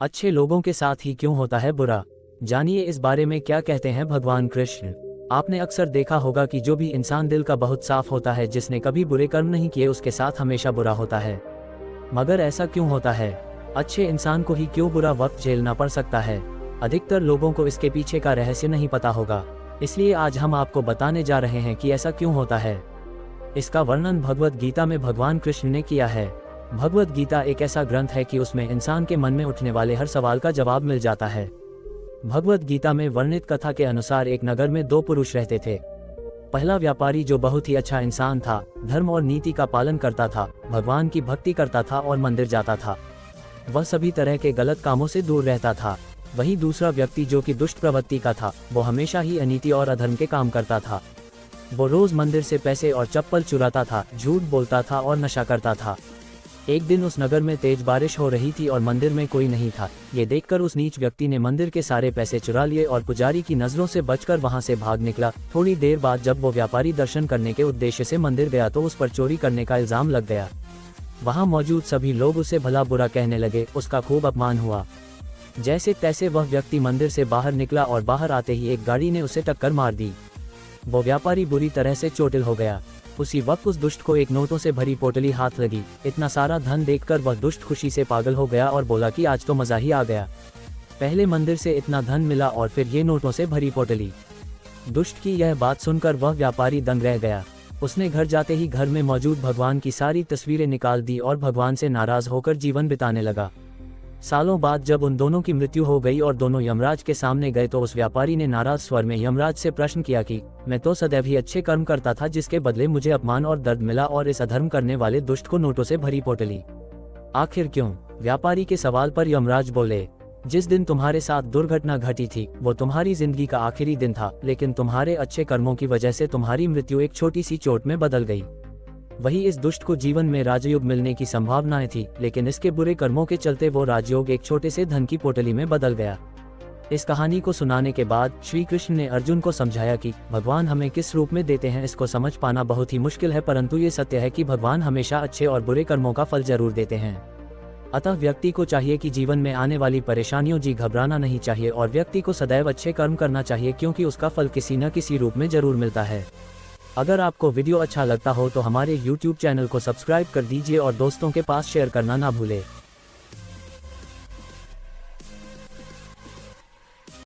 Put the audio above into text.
अच्छे लोगों के साथ ही क्यों होता है बुरा? जानिए इस बारे में क्या कहते हैं भगवान कृष्ण। आपने अक्सर देखा होगा कि जो भी इंसान दिल का बहुत साफ होता है, जिसने कभी बुरे कर्म नहीं किए, उसके साथ हमेशा बुरा होता है। मगर ऐसा क्यों होता है? अच्छे इंसान को ही क्यों बुरा वक्त झेलना पड़ सकता है? अधिकतर लोगों को इसके पीछे का रहस्य नहीं पता होगा। इसलिए आज हम आपको बताने जा रहे हैं कि ऐसा क्यों होता है। इसका वर्णन भगवद गीता में भगवान कृष्ण ने किया है। भगवद गीता एक ऐसा ग्रंथ है कि उसमें इंसान के मन में उठने वाले हर सवाल का जवाब मिल जाता है। भगवद गीता में वर्णित कथा के अनुसार एक नगर में दो पुरुष रहते थे। पहला व्यापारी जो बहुत ही अच्छा इंसान था, धर्म और नीति का पालन करता था, भगवान की भक्ति करता था और मंदिर जाता था। वह सभी तरह के गलत कामों से दूर रहता था। वहीं दूसरा व्यक्ति जो कि दुष्ट प्रवृत्ति का था, वो हमेशा ही अनीति और अधर्म के काम करता था। वो रोज मंदिर से पैसे और चप्पल चुराता था, झूठ बोलता था और नशा करता था। एक दिन उस नगर में तेज बारिश हो रही थी और मंदिर में कोई नहीं था। ये देखकर उस नीच व्यक्ति ने मंदिर के सारे पैसे चुरा लिए और पुजारी की नजरों से बचकर वहां से भाग निकला। थोड़ी देर बाद जब वो व्यापारी दर्शन करने के उद्देश्य से मंदिर गया तो उस पर चोरी करने का इल्जाम लग गया। वहां मौजूद सभी लोग उसे भला बुरा कहने लगे, उसका खूब अपमान हुआ। जैसे तैसे वह व्यक्ति मंदिर से बाहर निकला और बाहर आते ही एक गाड़ी ने उसे टक्कर मार दी। वो व्यापारी बुरी तरह से चोटिल हो गया। उसी वक्त उस दुष्ट को एक नोटों से भरी पोटली हाथ लगी। इतना सारा धन देखकर वह दुष्ट खुशी से पागल हो गया और बोला कि आज तो मजा ही आ गया। पहले मंदिर से इतना धन मिला और फिर ये नोटों से भरी पोटली। दुष्ट की यह बात सुनकर वह व्यापारी दंग रह गया। उसने घर जाते ही घर में मौजूद भगवान की सारी तस्वीरें निकाल दी और भगवान से नाराज होकर जीवन बिताने लगा। सालों बाद जब उन दोनों की मृत्यु हो गई और दोनों यमराज के सामने गए तो उस व्यापारी ने नाराज स्वर में यमराज से प्रश्न किया कि मैं तो सदैव ही अच्छे कर्म करता था, जिसके बदले मुझे अपमान और दर्द मिला, और इस अधर्म करने वाले दुष्ट को नोटों से भरी पोटली। आखिर क्यों? व्यापारी के सवाल पर यमराज बोले, जिस दिन तुम्हारे साथ दुर्घटना घटी थी वो तुम्हारी जिंदगी का आखिरी दिन था, लेकिन तुम्हारे अच्छे कर्मों की वजह से तुम्हारी मृत्यु एक छोटी सी चोट में बदल गई। वही इस दुष्ट को जीवन में राजयोग मिलने की संभावनाएं थी, लेकिन इसके बुरे कर्मों के चलते वो राजयोग एक छोटे से धन की पोटली में बदल गया। इस कहानी को सुनाने के बाद श्री कृष्ण ने अर्जुन को समझाया कि भगवान हमें किस रूप में देते हैं इसको समझ पाना बहुत ही मुश्किल है, परंतु ये सत्य है कि भगवान हमेशा अच्छे और बुरे कर्मों का फल जरूर देते हैं। अतः व्यक्ति को चाहिए कि जीवन में आने वाली परेशानियों जी घबराना नहीं चाहिए और व्यक्ति को सदैव अच्छे कर्म करना चाहिए, क्योंकि उसका फल किसी न किसी रूप में जरूर मिलता है। अगर आपको वीडियो अच्छा लगता हो तो हमारे YouTube चैनल को सब्सक्राइब कर दीजिए और दोस्तों के पास शेयर करना ना भूले।